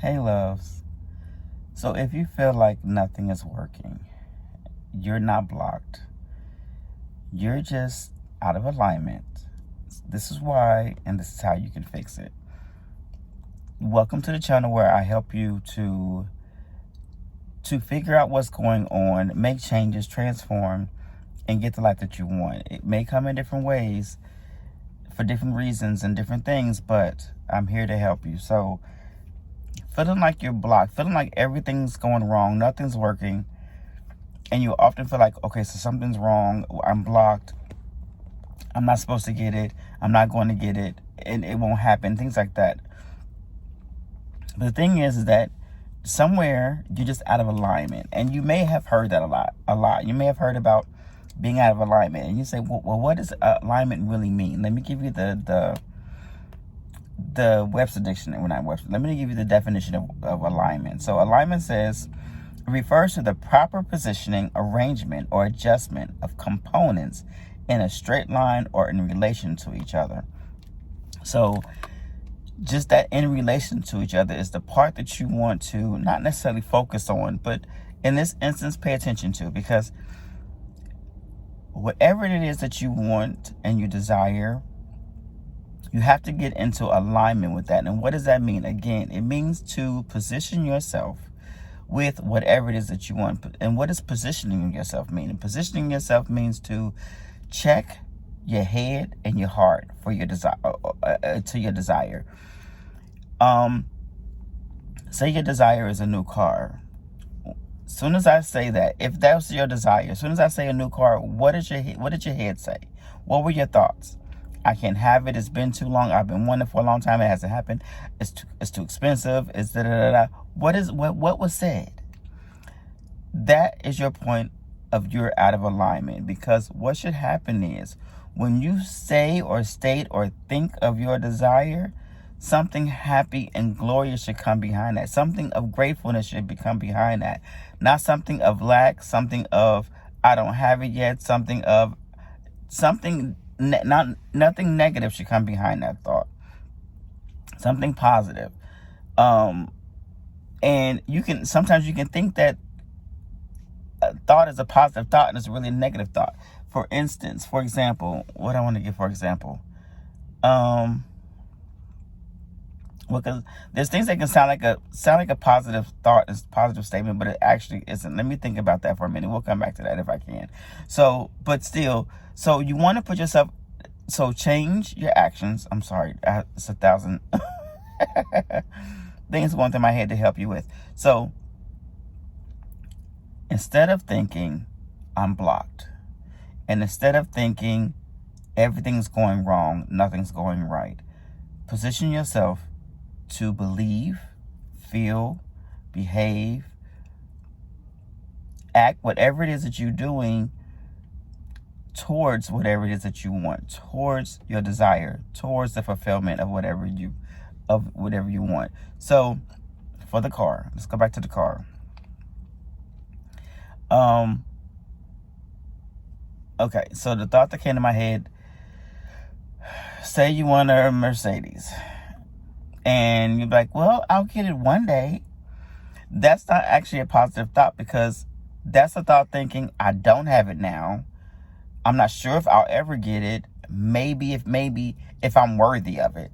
Hey, loves. So if you feel like nothing is working, you're not blocked. You're just out of alignment. This is why, and this is how you can fix it. Welcome to the channel where I help you to figure out what's going on, make changes, transform, and get the life that you want. It may come in different ways for different reasons and different things, but I'm here to help you. So feeling like you're blocked, feeling like everything's going wrong, nothing's working, and you often feel like, okay, so something's wrong, I'm blocked, I'm not supposed to get it, I'm not going to get it, and it won't happen, things like that. But the thing is that somewhere you're just out of alignment, and you may have heard that a lot. You may have heard about being out of alignment, and you say, well, what does alignment really mean? Let me give you the Webster dictionary. Well, not Webster. Let me give you the definition of alignment. So alignment refers to the proper positioning, arrangement, or adjustment of components in a straight line or in relation to each other. So just that in relation to each other is the part that you want to not necessarily focus on, but in this instance, pay attention to, because whatever it is that you want and you desire, you have to get into alignment with that. And what does that mean? Again, it means to position yourself with whatever it is that you want. And what does positioning yourself mean? And positioning yourself means to check your head and your heart for your desire, to your desire. Say your desire is a new car. As soon as I say that, if that's your desire, as soon as I say a new car, what did your head say? What were your thoughts? I can't have it. It's been too long. I've been wanting it for a long time. It hasn't happened. It's too expensive. It's da da da da. What was said? That is your point of you're out of alignment, because what should happen is when you say or state or think of your desire, something happy and glorious should come behind that. Something of gratefulness should become behind that. Not something of lack, something of I don't have it yet, nothing negative should come behind that thought. Something positive. And sometimes you can think that a thought is a positive thought and it's really a negative thought. For example, what I want to give for example. Because there's things that can sound like a positive thought, a positive statement, but it actually isn't. Let me think about that for a minute. We'll come back to that if I can. So you want to put yourself, change your actions. I'm sorry, it's 1,000 things going through my head to help you with. So instead of thinking I'm blocked, and instead of thinking everything's going wrong, nothing's going right, position yourself to believe, feel, behave, act, whatever it is that you're doing towards whatever it is that you want, towards your desire, towards the fulfillment of whatever you want. So for the car, let's go back to the car. Okay, so the thought that came to my head, say you want a Mercedes. And you're like, well, I'll get it one day. That's not actually a positive thought, because that's a thought thinking, I don't have it now. I'm not sure if I'll ever get it. Maybe if I'm worthy of it.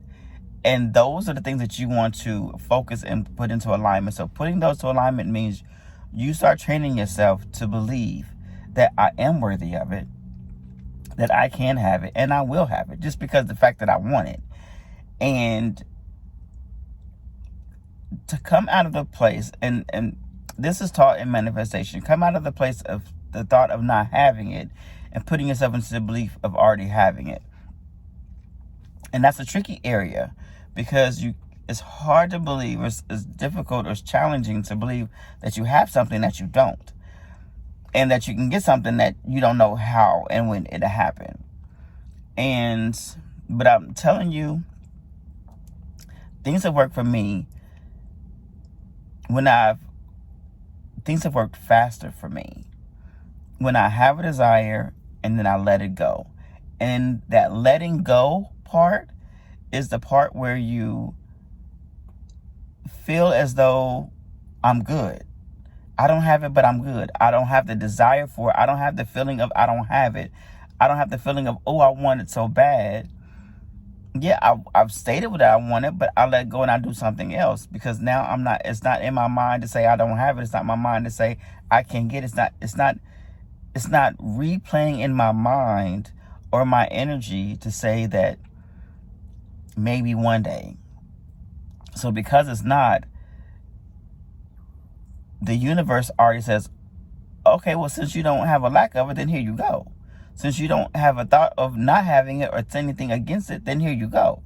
And those are the things that you want to focus and put into alignment. So putting those to alignment means you start training yourself to believe that I am worthy of it, that I can have it, and I will have it, just because of the fact that I want it. And to come out of the place, and this is taught in manifestation, come out of the place of the thought of not having it and putting yourself into the belief of already having it. And that's a tricky area, because it's hard to believe, or it's difficult or it's challenging to believe that you have something that you don't, and that you can get something that you don't know how and when it'll happen. But I'm telling you, things have worked for me things have worked faster for me when I have a desire and then I let it go. And that letting go part is the part where you feel as though I'm good. I don't have it, but I'm good. I don't have the desire for it. I don't have the feeling of I don't have it. I don't have the feeling of, oh, I want it so bad. Yeah, I've stated what I wanted, but I let go and I do something else, because now it's not in my mind to say I don't have it. It's not my mind to say I can't get it. It's not replaying in my mind or my energy to say that maybe one day. So because it's not, the universe already says, okay, well, since you don't have a lack of it, then here you go. Since you don't have a thought of not having it or anything against it, then here you go.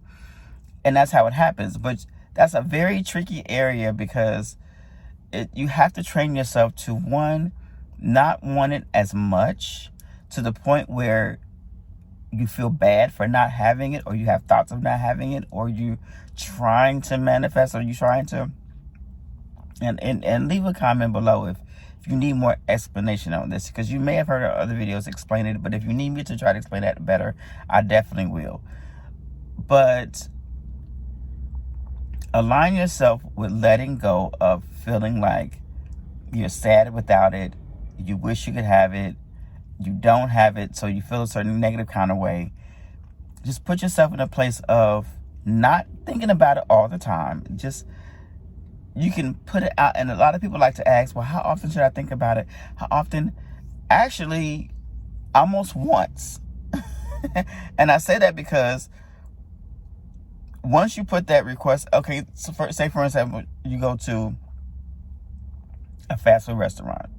And that's how it happens. But that's a very tricky area, because you have to train yourself to, one, not want it as much to the point where you feel bad for not having it, or you have thoughts of not having it, or you trying to manifest, or you trying to, and leave a comment below if you need more explanation on this, because you may have heard other videos explain it, but if you need me to try to explain that better, I definitely will. But align yourself with letting go of feeling like you're sad without it, you wish you could have it, you don't have it, so you feel a certain negative kind of way. Just put yourself in a place of not thinking about it all the time. Just, you can put it out. And a lot of people like to ask, well, how often should I think about it? How often? Actually, almost once. And I say that because once you put that request, okay, so say for example, you go to a fast food restaurant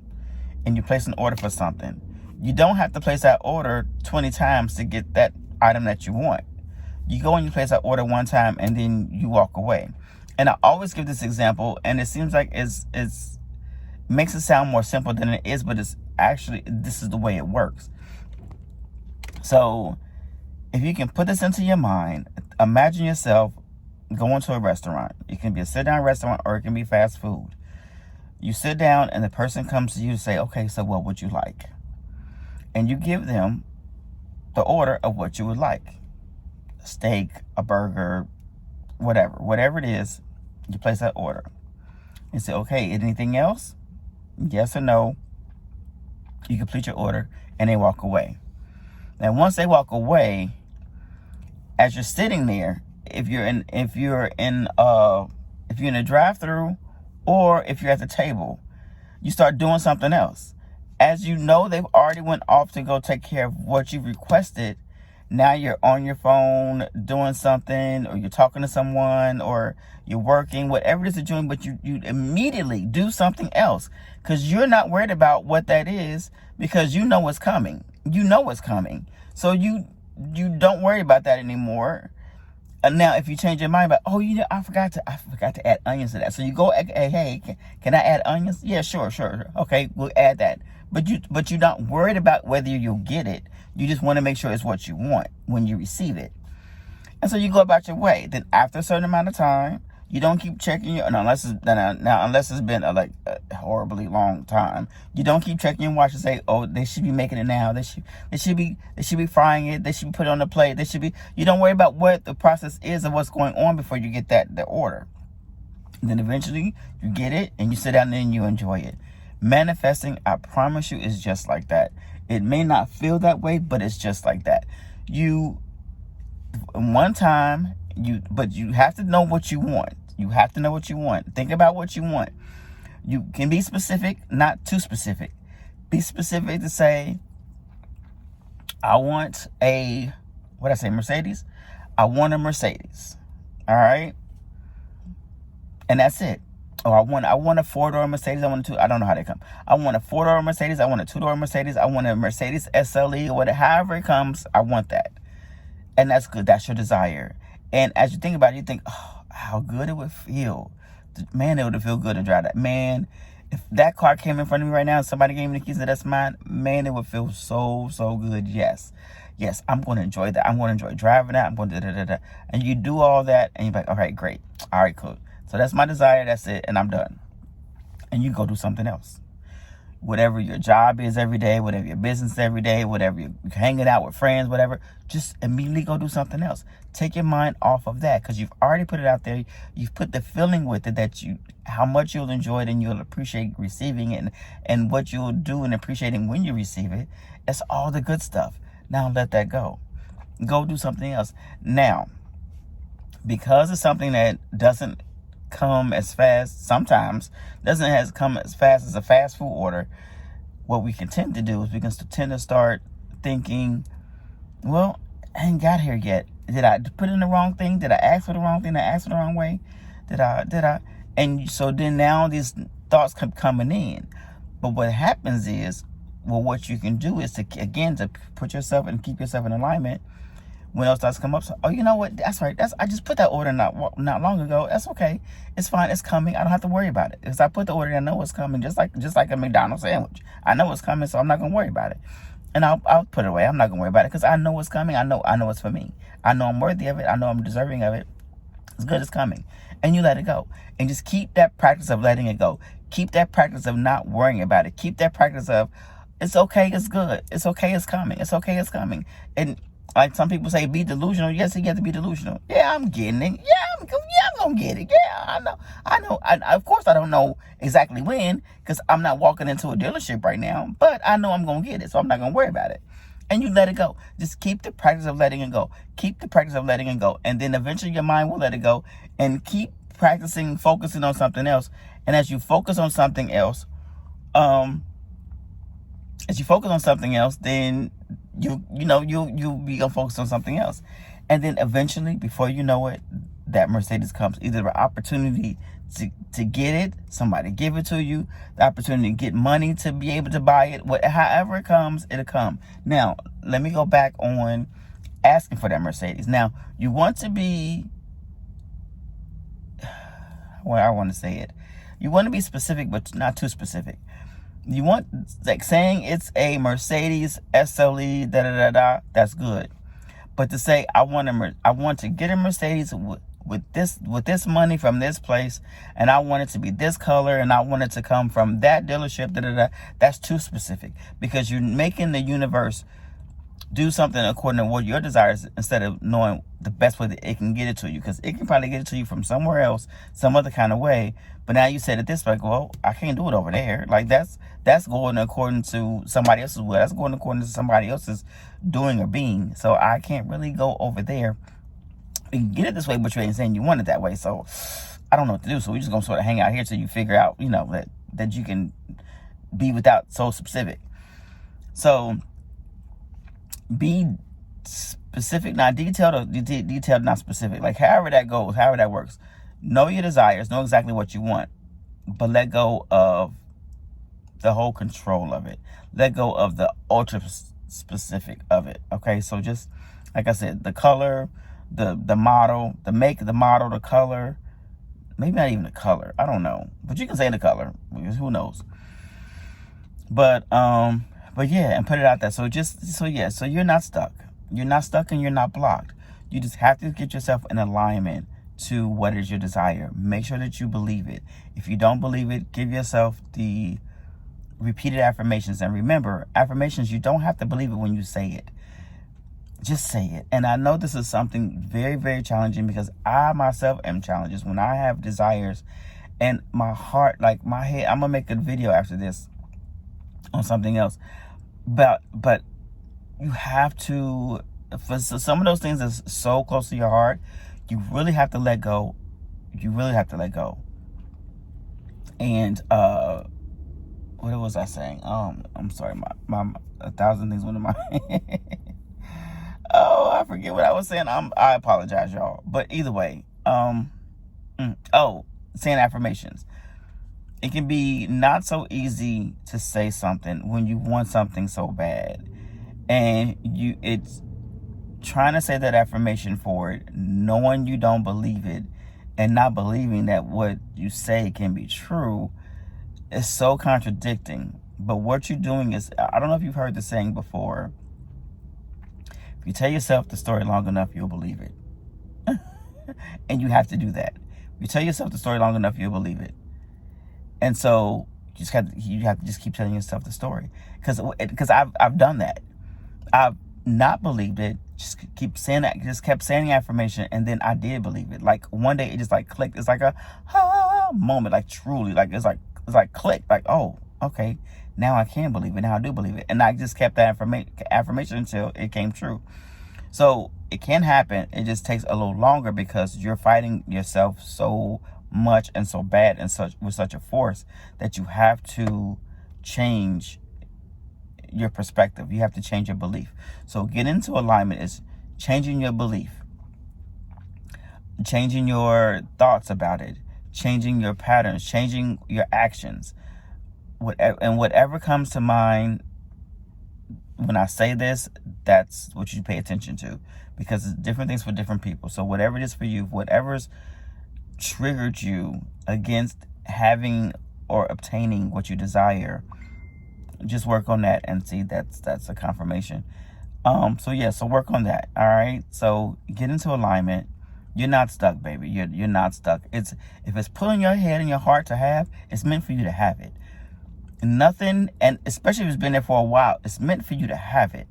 and you place an order for something. You don't have to place that order 20 times to get that item that you want. You go and you place that order one time and then you walk away. And I always give this example, and it seems like it's makes it sound more simple than it is, but it's actually, this is the way it works. So if you can put this into your mind, imagine yourself going to a restaurant. It can be a sit-down restaurant or it can be fast food. You sit down and the person comes to you and say, okay, so what would you like? And you give them the order of what you would like. A steak, a burger, whatever it is, you place that order. You say, okay, anything else? Yes or no. You complete your order and they walk away. Now, once they walk away, as you're sitting there, if you're in a drive-through or if you're at the table, you start doing something else. As you know, they've already went off to go take care of what you requested. Now you're on your phone doing something, or you're talking to someone, or you're working, whatever it is you're doing, but you immediately do something else because you're not worried about what that is, because you know what's coming. You know what's coming. So you don't worry about that anymore. And now if you change your mind about, oh, I forgot to add onions to that. So you go, hey, can I add onions? Yeah, sure. Okay, we'll add that. But you're not worried about whether you'll get it. You just want to make sure it's what you want when you receive it. And so you go about your way. Then after a certain amount of time, you don't keep checking your, unless it's been a horribly long time. You don't keep checking your watch and say, oh, they should be making it now. They should be frying it. They should be put it on the plate. You don't worry about what the process is of what's going on before you get the order. And then eventually you get it and you sit down and you enjoy it. Manifesting, I promise you, is just like that. It may not feel that way, but it's just like that. But you have to know what you want. You have to know what you want. Think about what you want. You can be specific, not too specific. Be specific to say, I want Mercedes? I want a Mercedes. All right? And that's it. Oh, I want a 4-door Mercedes. I want a 2. I don't know how they come. I want a 4-door Mercedes. I want a 2-door Mercedes. I want a Mercedes SLE or whatever. However it comes, I want that. And that's good. That's your desire. And as you think about it, you think, oh, how good it would feel. Man, it would feel good to drive that. Man, if that car came in front of me right now and somebody gave me the keys and that's mine, man, it would feel so, so good. Yes, I'm going to enjoy that. I'm going to enjoy driving that. I'm going to da-da-da-da. And you do all that and you're like, all right, great. All right, cool. So that's my desire. That's it. And I'm done. And you go do something else. whatever your job is every day, whatever your business every day, whatever you're hanging out with friends, whatever, just immediately go do something else. Take your mind off of that, because you've already put it out there. You've put the feeling with it that how much you'll enjoy it and you'll appreciate receiving it, and what you'll do and appreciating when you receive it. That's all the good stuff. Now let that go. Go do something else. Now, because it's something that doesn't come as fast, sometimes doesn't come as fast as a fast food order, what we can tend to do is we can tend to start thinking, well, I ain't got here yet. Did I put in the wrong thing? Did I ask for the wrong thing? Did I ask for the wrong way? Did I? And so then now these thoughts come coming in. But what happens is, well, what you can do is to put yourself and keep yourself in alignment. When else starts to come up, so, oh, you know what? That's right. I just put that order not long ago. That's okay. It's fine. It's coming. I don't have to worry about it, because I put the order. I know it's coming. Just like a McDonald's sandwich. I know it's coming, so I'm not gonna worry about it. And I'll put it away. I'm not gonna worry about it, because I know it's coming. I know it's for me. I know I'm worthy of it. I know I'm deserving of it. It's good. It's coming. And you let it go. And just keep that practice of letting it go. Keep that practice of not worrying about it. Keep that practice of, it's okay. It's good. It's okay. It's coming. It's okay. It's coming. And like some people say, be delusional. Yes, you have to be delusional. Yeah, I'm getting it. I'm gonna get it. Yeah, I know. Of course, I don't know exactly when, because I'm not walking into a dealership right now. But I know I'm gonna get it, so I'm not gonna worry about it. And you let it go. Just keep the practice of letting it go. Keep the practice of letting it go, and then eventually your mind will let it go. And keep practicing, focusing on something else. And as you focus on something else, then you'll be focused on something else. And then eventually, before you know it, that Mercedes comes. Either an opportunity to get it, somebody give it to you, the opportunity to get money to be able to buy it, however it comes, it'll come. Now, let me go back on asking for that Mercedes. Now, you want to be, well, I want to say it. You want to be specific, but not too specific. You want, like, saying it's a Mercedes SLE, that's good. But to say, I want to get a Mercedes with this money from this place, and I want it to be this color, and I want it to come from that dealership, that's too specific, because you're making the universe do something according to what your desires, instead of knowing the best way that it can get it to you, because it can probably get it to you from somewhere else, some other kind of way. But now you said it this way, well, I can't do it over there. Like that's going according to somebody else's will. That's going according to somebody else's doing or being. So I can't really go over there. You can get it this way, but you ain't saying you want it that way. So I don't know what to do. So we're just gonna sort of hang out here till you figure out, that you can be without so specific. So be specific, not detailed, or detailed, not specific. Like however that goes, however that works. Know your desires, know exactly what you want, but let go of the whole control of it. Let go of the ultra specific of it. Okay, so just like I said, the color, the model, the make, the model, the color, maybe not even the color. I don't know, but you can say the color, because who knows? But yeah, and put it out there. So you're not stuck. You're not stuck, and you're not blocked. You just have to get yourself in alignment to what is your desire. Make sure that you believe it. If you don't believe it, give yourself the repeated affirmations. And remember, affirmations, you don't have to believe it when you say it. Just say it. And I know this is something very, very challenging, because I myself am challenged when I have desires and my heart, like my head. I'm gonna make a video after this on something else, but you have to, for some of those things that's so close to your heart, you really have to let go. You really have to let go. And what was I saying? I'm sorry, my 1,000 things went in my head. Oh, I forget what I was saying. I apologize, y'all. But either way, saying affirmations. It can be not so easy to say something when you want something so bad, and it's trying to say that affirmation for it, knowing you don't believe it, and not believing that what you say can be true, is so contradicting. But what you're doing is, I don't know if you've heard the saying before, if you tell yourself the story long enough, you'll believe it. And you have to do that. If you tell yourself the story long enough, you'll believe it. And so You have to just keep telling yourself the story, because I've done that. I've not believed it, just keep saying that, just kept saying the affirmation, and then I did believe it. Like one day it just like clicked. It's like a moment, like truly, like it's like click, like, oh, okay, now I can believe it. Now I do believe it, and I just kept that affirmation until it came true. So it can happen. It just takes a little longer because you're fighting yourself so much and so bad and with such a force that you have to change your perspective. You have to change your belief. So get into alignment is changing your belief, changing your thoughts about it, changing your patterns, changing your actions. Whatever comes to mind when I say this, that's what you pay attention to, because it's different things for different people. So whatever it is for you, whatever's triggered you against having or obtaining what you desire, just work on that and see that's a confirmation. So work on that. All right. So get into alignment. You're not stuck, baby. You're not stuck. If it's pulling your head and your heart to have, it's meant for you to have it. Nothing, and especially if it's been there for a while, it's meant for you to have it.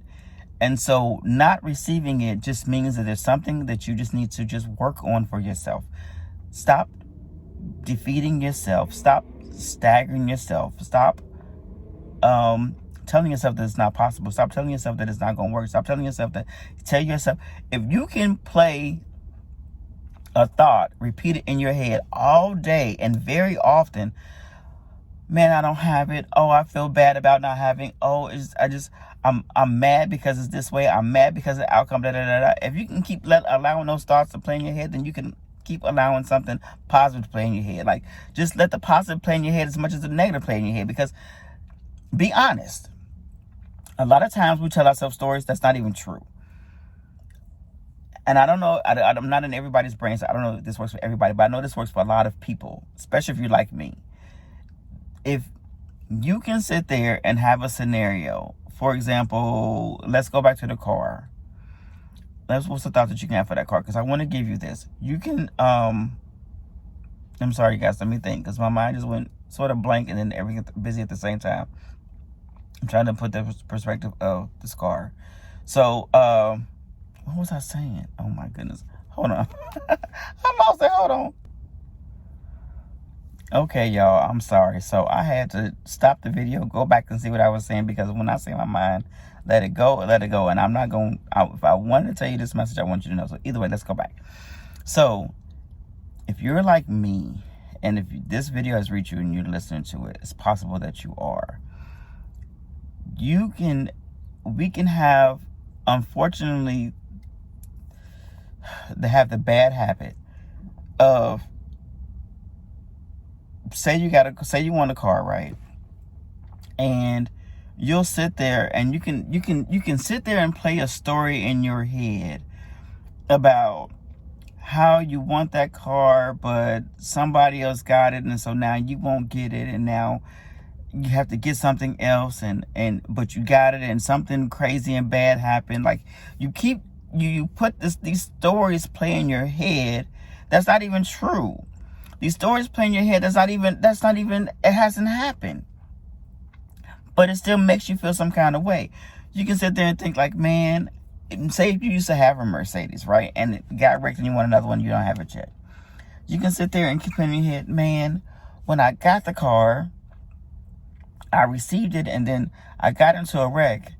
And so not receiving it just means that there's something that you just need to just work on for yourself. Stop defeating yourself. Stop staggering yourself. Stop telling yourself that it's not possible. Stop telling yourself that it's not going to work. Stop telling yourself that. Tell yourself, if you can play a thought, repeat it in your head all day and very often, man, I don't have it. Oh, I feel bad about not having. Oh, I'm mad because it's this way. I'm mad because of the outcome. If you can keep allowing those thoughts to play in your head, then you can keep allowing something positive to play in your head. Like, just let the positive play in your head as much as the negative play in your head. Because, be honest, a lot of times we tell ourselves stories that's not even true. And I don't know, I'm not in everybody's brain, so I don't know if this works for everybody, but I know this works for a lot of people, especially if you're like me. If you can sit there and have a scenario, for example, let's go back to the car. What's the thought that you can have for that car? Because I want to give you this. You can, I'm sorry, guys, let me think, because my mind just went sort of blank and then everything busy at the same time. I'm trying to put the perspective of this car. So, what was I saying? Oh, my goodness. Hold on. I lost it. Hold on. Okay, y'all, I'm sorry. So I had to stop the video, go back and see what I was saying, because when I say my mind, let it go. And I'm not going to, if I wanted to tell you this message, I want you to know. So either way, let's go back. So if you're like me, and if this video has reached you and you're listening to it, it's possible that you are. We can have, unfortunately, they have the bad habit of, say you want a car, right? And you'll sit there and you can sit there and play a story in your head about how you want that car, but somebody else got it, and so now you won't get it, and now you have to get something else, but you got it, and something crazy and bad happened. Like, you put these stories play in your head that's not even true. These stories play in your head that's not even, it hasn't happened. But it still makes you feel some kind of way. You can sit there and think like, man, say you used to have a Mercedes, right? And it got wrecked and you want another one, you don't have it yet. You can sit there and keep in your head, man, when I got the car, I received it, and then I got into a wreck,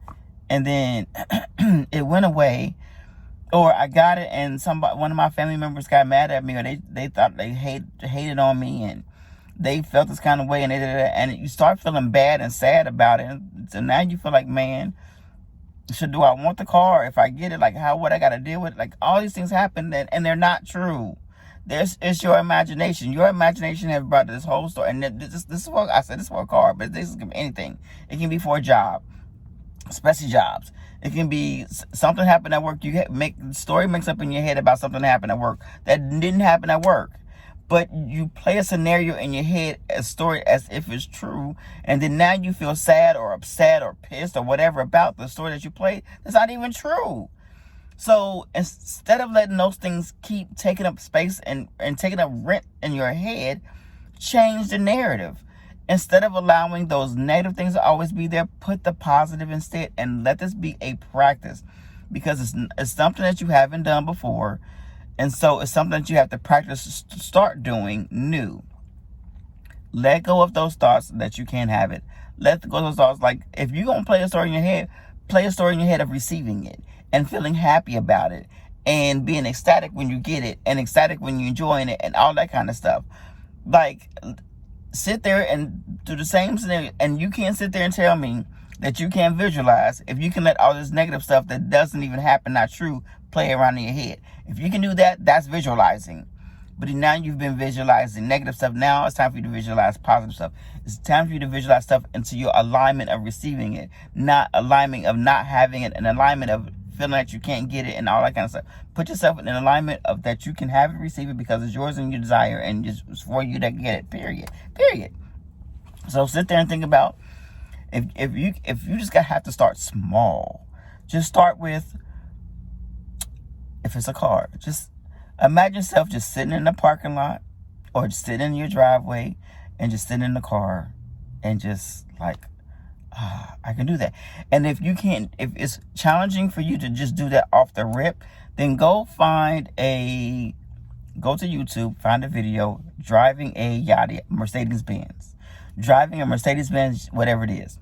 and then it went away. Or I got it and one of my family members got mad at me, or they thought they hated on me, and they felt this kind of way, and and you start feeling bad and sad about it. And so now you feel like, man, do I want the car? If I get it, like, what I got to deal with? Like, all these things happen, and they're not true. It's your imagination. Your imagination has brought this whole story. And this is what I said. This is for a car, but this can be anything. It can be for a job, especially jobs. It can be something happened at work. The story makes up in your head about something that happened at work that didn't happen at work. But you play a scenario in your head, a story, as if it's true. And then now you feel sad or upset or pissed or whatever about the story that you played that's not even true. So instead of letting those things keep taking up space and taking up rent in your head, change the narrative. Instead of allowing those negative things to always be there, put the positive instead, and let this be a practice, because it's something that you haven't done before, and so it's something that you have to practice to start doing new. Let go of those thoughts that you can't have it. Let go of those thoughts. Like, if you're going to play a story in your head, play a story in your head of receiving it and feeling happy about it and being ecstatic when you get it and ecstatic when you're enjoying it and all that kind of stuff. Like, sit there and do the same scenario, and you can't sit there and tell me that you can't visualize if you can let all this negative stuff that doesn't even happen, not true, play around in your head. If you can do that, that's visualizing. But now you've been visualizing negative stuff. Now it's time for you to visualize positive stuff. It's time for you to visualize stuff into your alignment of receiving it, not alignment of not having it, an alignment of feeling that you can't get it and all that kind of stuff. Put yourself in an alignment of that you can have it, receive it, because it's yours and your desire, and just for you to get it, period. So sit there and think about, if you just have to start small. Just start with, if it's a car, just imagine yourself just sitting in the parking lot or just sitting in your driveway and just sitting in the car and just like, I can do that. And if you can't, if it's challenging for you to just do that off the rip, then go to YouTube, find a video driving a Mercedes-Benz, whatever it is.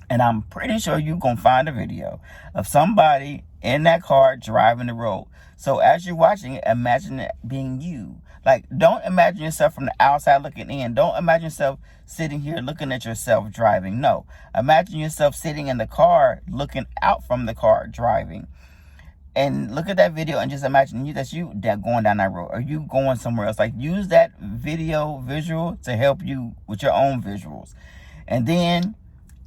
And I'm pretty sure you're going to find a video of somebody in that car driving the road. So as you're watching it, imagine it being you. Like, don't imagine yourself from the outside looking in. Don't imagine yourself sitting here looking at yourself driving. No. Imagine yourself sitting in the car looking out from the car driving. And look at that video and just imagine you going down that road, or you going somewhere else. Like, use that visual to help you with your own visuals. And then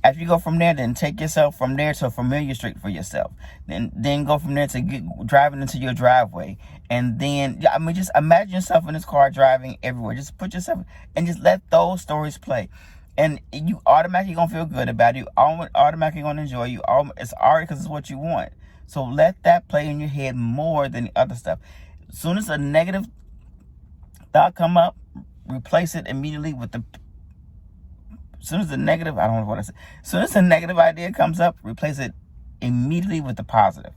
after you go from there, then take yourself from there to a familiar street for yourself. Then go from there to driving into your driveway. And then, just imagine yourself in this car driving everywhere. Just put yourself, and just let those stories play. And you automatically going to feel good about it. You automatically going to enjoy it. It's already, because it's what you want. So let that play in your head more than the other stuff. As soon as a negative thought come up, replace it immediately with the... As soon as the negative idea comes up, replace it immediately with the positive.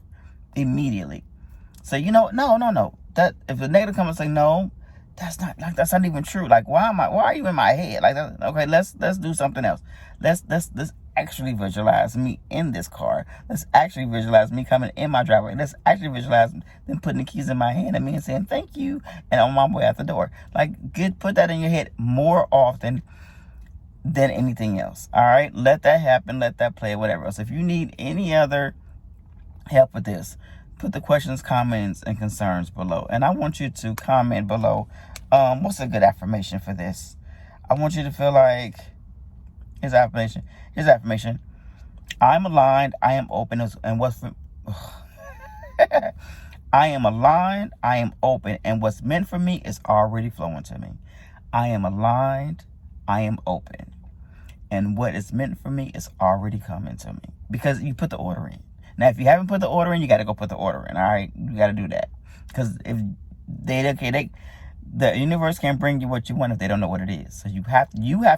Immediately. So, no. That if the negative comes, say, no, that's not even true. Like, why are you in my head? Like, okay, let's do something else. Let's actually visualize me in this car. Let's actually visualize me coming in my driveway. Let's actually visualize them putting the keys in my hand and me saying thank you and on my way out the door. Like, put that in your head more often than anything else. All right, let that happen, let that play, whatever else. If you need any other help with this, put the questions, comments, and concerns below. And I want you to comment below, what's a good affirmation for this? I want you to feel like, here's affirmation. I'm aligned, I am open, and what's for I am aligned, I am open, and what's meant for me is already flowing to me. I am aligned, I am open, and what is meant for me is already coming to me, because you put the order in. Now, if you haven't put the order in, you got to go put the order in. All right, you got to do that, because if the universe can't bring you what you want if they don't know what it is. So you have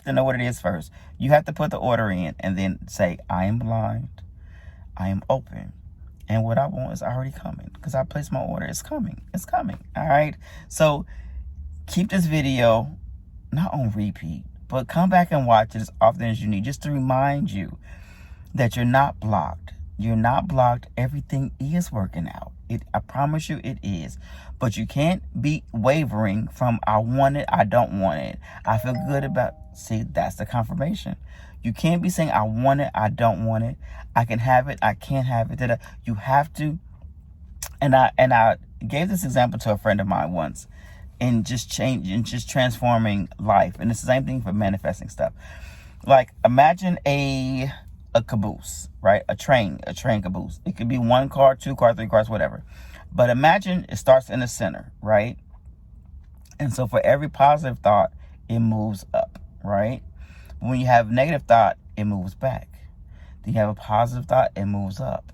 to know what it is first. You have to put the order in, and then say, I am aligned, I am open, and what I want is already coming, because I placed my order. It's coming. All right. So keep this video not on repeat, but come back and watch it as often as you need, just to remind you that you're not blocked. You're not blocked. Everything is working out. I promise you it is. But you can't be wavering from I want it, I don't want it, I feel good about... See, that's the confirmation. You can't be saying I want it, I don't want it, I can have it, I can't have it. You have to... And I gave this example to a friend of mine once, and just transforming life. And it's the same thing for manifesting stuff. Like, imagine a caboose, right? A train caboose. It could be 1 car, 2 car, 3 cars, whatever. But imagine it starts in the center, right? And so for every positive thought, it moves up, right? When you have negative thought, it moves back. Then you have a positive thought, it moves up.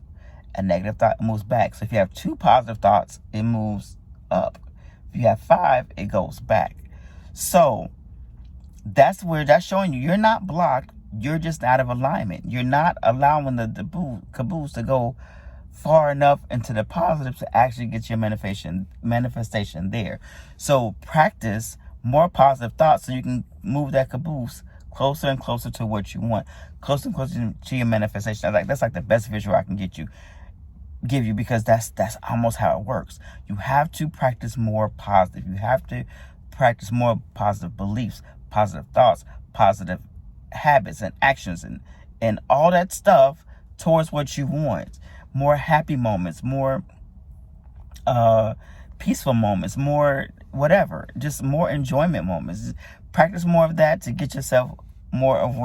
A negative thought, it moves back. So if you have 2 positive thoughts, it moves up. If you have 5, it goes back. So That's showing you you're not blocked. You're just out of alignment. You're not allowing the caboose to go far enough into the positive to actually get your manifestation there. So practice more positive thoughts so you can move that caboose closer and closer to what you want, closer and closer to your manifestation. That's like the best visual I can give you, because that's almost how it works. You have to practice more positive. You have to practice more positive beliefs, positive thoughts, positive habits and actions, and all that stuff towards what you want. More happy moments, more peaceful moments, more whatever, just more enjoyment moments. Practice more of that to get yourself more of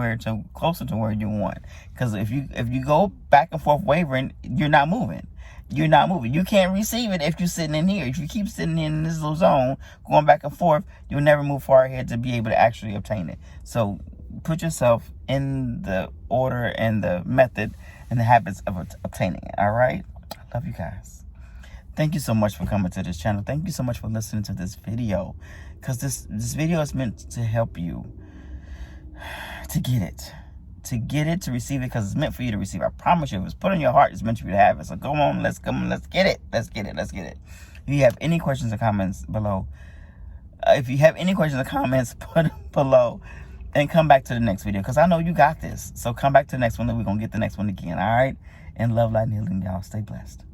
closer to where you want. Because if you go back and forth wavering, you're not moving. You're not moving. You can't receive it if you're sitting in here. If you keep sitting in this little zone, going back and forth, you'll never move far ahead to be able to actually obtain it. So put yourself in the order and the method and the habits of obtaining it. All right? I love you guys. Thank you so much for coming to this channel. Thank you so much for listening to this video, because this video is meant to help you to get it, to receive it, because it's meant for you to receive. I promise you, if it's put on your heart, it's meant for you to have it. So come on, let's get it. If you have any questions or comments below, put them below, and come back to the next video, because I know you got this. So come back to the next one, and we're going to get the next one again, all right? And love, light, and healing, y'all. Stay blessed.